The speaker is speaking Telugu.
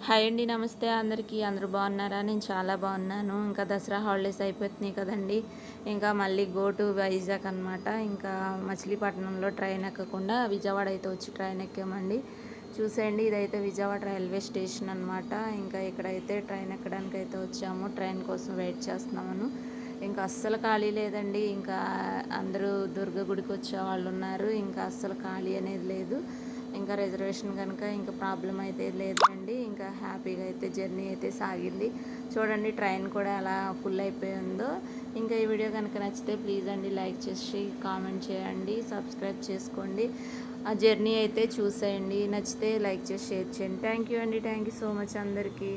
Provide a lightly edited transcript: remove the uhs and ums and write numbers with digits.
హాయ్ అండి, నమస్తే అందరికీ. అందరూ బాగున్నారా? నేను చాలా బాగున్నాను. ఇంకా దసరా హాలిడేస్ అయిపోతున్నాయి కదండి. ఇంకా మళ్ళీ గో టు వైజాగ్ అనమాట. ఇంకా మచిలీపట్నంలో ట్రైన్ ఎక్కకుండా విజయవాడ అయితే వచ్చి ట్రైన్ ఎక్కామండి. చూసేయండి, ఇదైతే విజయవాడ రైల్వే స్టేషన్ అనమాట. ఇంకా ఇక్కడైతే ట్రైన్ ఎక్కడానికి అయితే వచ్చాము. ట్రైన్ కోసం వెయిట్ చేస్తున్నాము. ఇంకా అస్సలు ఖాళీ లేదండి. ఇంకా అందరూ దుర్గ గుడికి వచ్చే వాళ్ళు ఉన్నారు. ఇంకా అస్సలు ఖాళీ అనేది లేదు. ఇంకా రిజర్వేషన్ కనుక ఇంకా ప్రాబ్లం అయితే లేదండి. ఇంకా హ్యాపీగా అయితే జర్నీ అయితే సాగింది. చూడండి, ట్రైన్ కూడా ఎలా ఫుల్ అయిపోయి ఉందో. ఇంకా ఈ వీడియో కనుక నచ్చితే ప్లీజ్ అండి లైక్ చేసి కామెంట్ చేయండి, సబ్స్క్రైబ్ చేసుకోండి. ఆ జర్నీ అయితే చూసేయండి. నచ్చితే లైక్ చేసి షేర్ చేయండి. థ్యాంక్ యూ అండి. థ్యాంక్ యూ సో మచ్ అందరికీ.